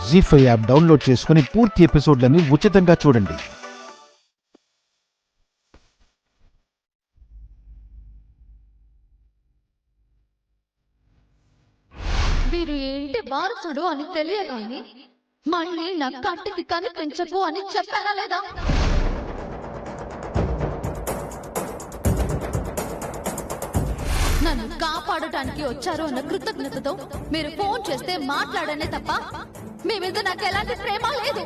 జీ5 app download చేసుకుని పూర్తి ఎపిసోడ్లని ఉచితంగా చూడండి. వీరు ఏంటి వారసుడు అని తెలియగాని మళ్ళీ నా కంటికి కనిపించకు అని చెప్పారా లేదా? నన్ను కాపాడటానికి వచ్చారు అన్న కృతజ్ఞతతో మీరు ఫోన్ చేస్తే మాట్లాడనే తప్ప మీ మీద నాకు ఎలాంటి ప్రేమ లేదు.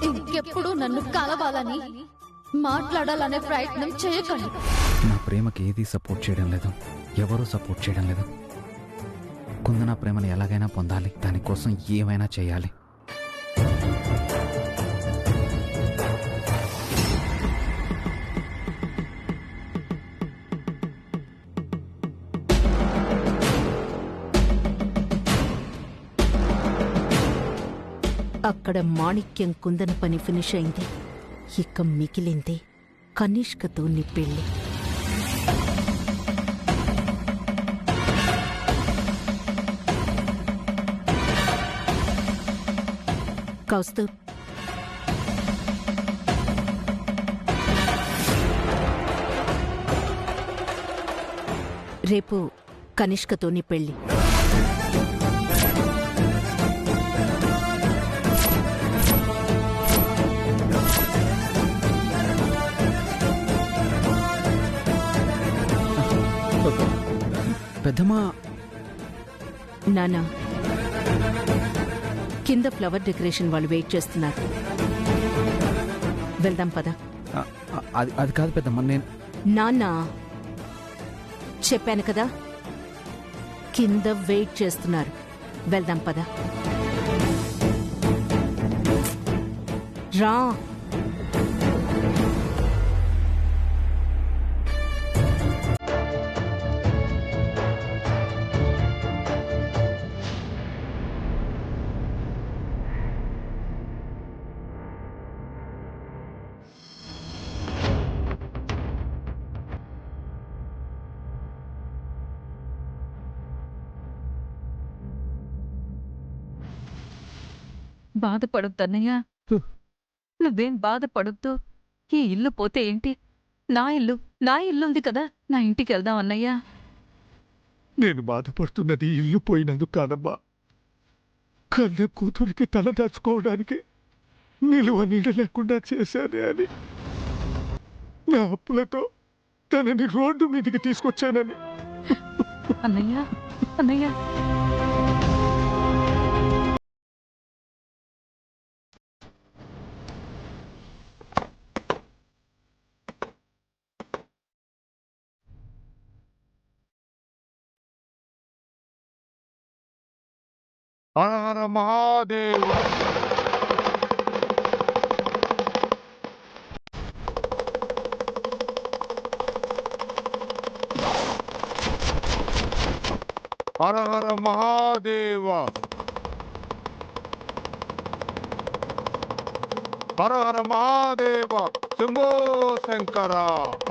ఇంకెప్పుడు నన్ను కలవాలని మాట్లాడాలనే ప్రయత్నం చేయకండి. నా ప్రేమకి ఏది సపోర్ట్ చేయడం లేదు, ఎవరూ సపోర్ట్ చేయడం లేదు. కుందన ప్రేమను ఎలాగైనా పొందాలి, దానికోసం ఏమైనా చేయాలి. అక్కడ మాణిక్యం కుందన పని ఫినిష్ అయింది. ఇక మిగిలింది కనిష్కతో నీ పెళ్లి. కౌస్తవ్, రేపు కనిష్కతో నీ పెళ్లి. పెద్దమ్మా, నానా, కింద ఫ్లవర్ డెకరేషన్ వాళ్ళు వెయిట్ చేస్తున్నారు. వెళ్దాం పద. అది కాదు పెద్దమ్మా, నేను నాన్న చెప్పాను కదా, కింద వెయిట్ చేస్తున్నారు. వెళ్దాం పద. రా. బాధపడొద్దు అన్నయ్య, నువ్వేం బాధపడొద్దు. ఈ ఇల్లు పోతే ఏంటి, నా ఇల్లుంది కదా, నా ఇంటికి వెళ్దాం అన్నయ్య. నేను బాధపడుతున్నది ఇల్లు పోయినందుకు కాదమ్మా, కన్న కూతురికి తల దాచుకోవడానికి నిలువ నీడ లేకుండా చేశానే అని, నా అప్పులతో తనని రోడ్డు మీదకి తీసుకొచ్చానని. అన్నయ్య అన్నయ్య హర హర మహాదేవ. హర హర మహాదేవ. హర హర మహాదేవ శంభో శంకర.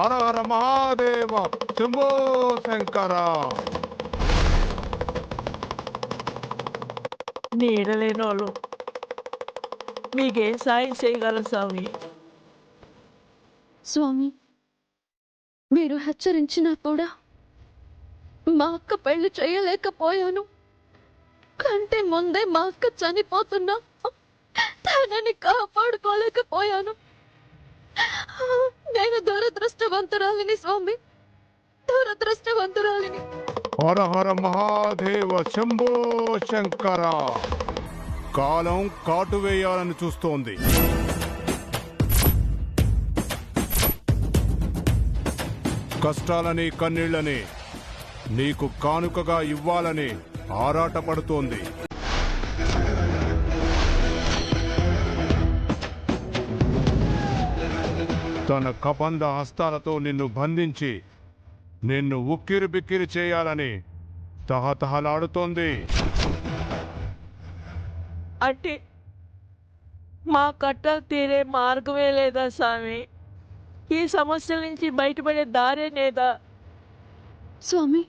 హర హర మహాదేవ శంభో శంకర. నీడలేనోళ్ళు మీకేం సాయం చేయగలరు స్వామి? స్వామి, మీరు హెచ్చరించినా కూడా మా అక్క పెళ్లి చేయలేకపోయాను. కంటే ముందే మా అక్క చనిపోతున్నా తనని కాపాడుకోలేకపోయాను. నేను దురదృష్టవంతురాలిని స్వామి, దురదృష్టవంతురాలిని. హర హర మహాదేవ శంభో శంకర. కాలం కాటు వేయాలని చూస్తోంది. కష్టాలని కన్నీళ్లని నీకు కానుకగా ఇవ్వాలని ఆరాటపడుతోంది. తన కబంధ హస్తాలతో నిన్ను బంధించి నిన్ను ఉక్కిరి బిక్కిరి చేయాలని తహతహలాడుతోంది. అంటే మా కట్టాలు తీరే మార్గమే లేదా స్వామి? ఈ సమస్యల నుంచి బయటపడే దారే లేదా? స్వామి,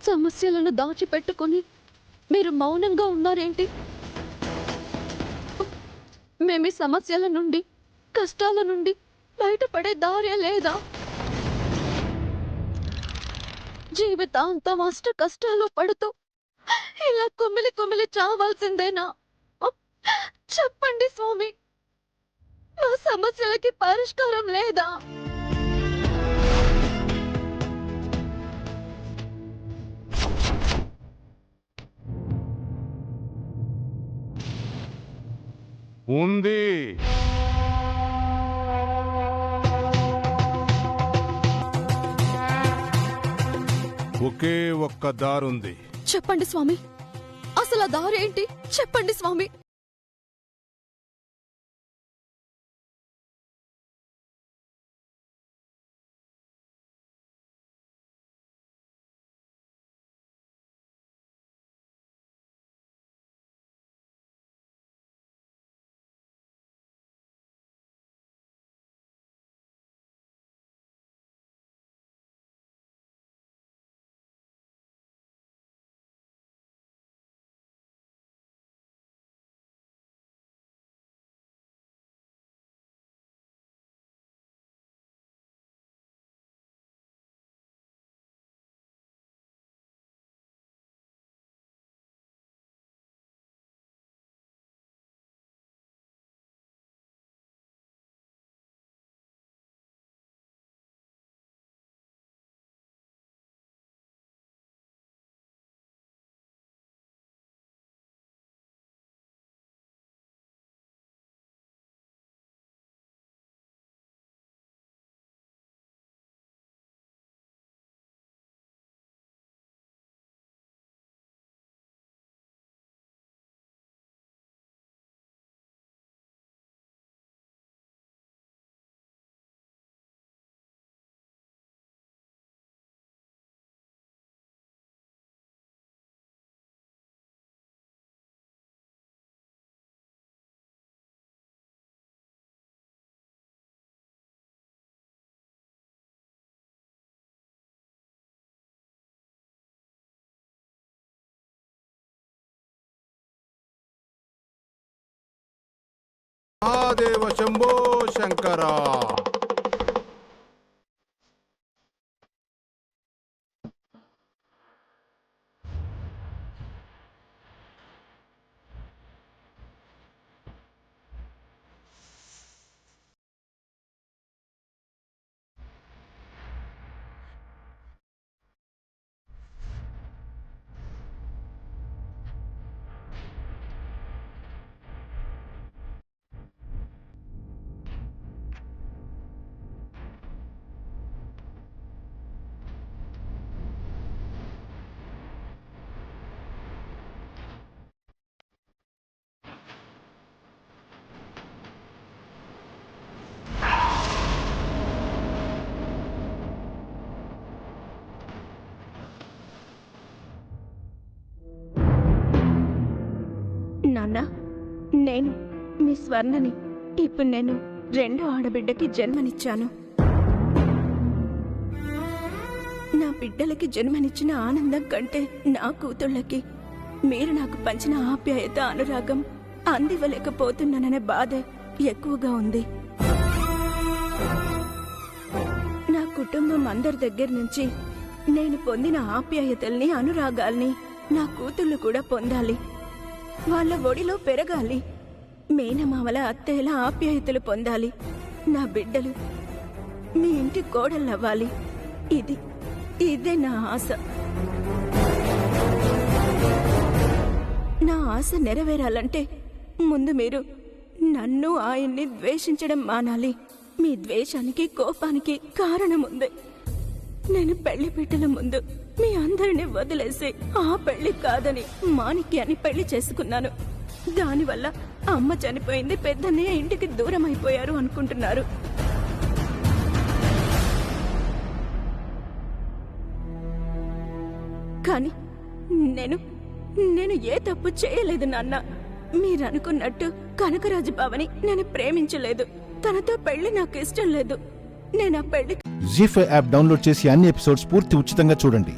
సమస్యలను దాచిపెట్టుకొని మీరు మౌనంగా ఉన్నారేంటి? మేము ఈ సమస్యల నుండి, కష్టాల నుండి బయటపడే దారే లేదా? జీవితాంతం అష్ట కష్టాలు పడుతూ ఇలా కుమిలి కుమిలి చావాల్సిందేనా? చెప్పండి స్వామి, మా సమస్యలకి పరిష్కారం లేదా? ఉంది. ఒకే ఒక్క దారుంది. చెప్పండి స్వామి, అసలు ఆ దారేంటి? చెప్పండి స్వామి. మహాదేవ శంభో శంకర. నాన్న, నేను మీ స్వర్ణని. ఇప్పుడు నేను రెండో ఆడబిడ్డకి జన్మనిచ్చాను. నా బిడ్డలకి జన్మనిచ్చిన ఆనందం కంటే నా కూతుళ్ళకి మీరు నాకు పంచిన ఆప్యాయత, అనురాగం అందివ్వలేకపోతున్నాననే బాధ ఎక్కువగా ఉంది. నా కుటుంబం అందరి దగ్గర నుంచి నేను పొందిన ఆప్యాయతల్ని, అనురాగాల్ని నా కూతుళ్ళు కూడా పొందాలి. వాళ్ళ ఒడిలో పెరగాలి. మేనమావల, అత్తయ్యల ఆప్యాయతలు పొందాలి. నా బిడ్డలు మీ ఇంటి కోడళ్ళవ్వాలి. ఇదే నా ఆశ. నా ఆశ నెరవేరాలంటే ముందు మీరు నన్ను, ఆయన్ని ద్వేషించడం మానాలి. మీ ద్వేషానికి, కోపానికి కారణముంది. నేను పెళ్లి పెట్టల ముందు మీ అందరినీ వదిలేసి ఆ పెళ్లి కాదని మాణిక్యాన్ని పెళ్లి చేసుకున్నాను. దానివల్ల అమ్మ చనిపోయింది, పెద్దన్నయ్య ఇంటికి దూరం అయిపోయారు అనుకుంటున్నారు. కానీ నేను ఏ తప్పు చేయలేదు నాన్న. మీరనుకున్నట్టు కనకరాజు బావని నేను ప్రేమించలేదు. తనతో పెళ్లి నాకు ఇష్టం లేదు. నేను ఆ పెళ్లి జీ5 యాప్ డౌన్లోడ్ చేసి అన్ని ఎపిసోడ్స్ పూర్తి ఉచితంగా చూడండి.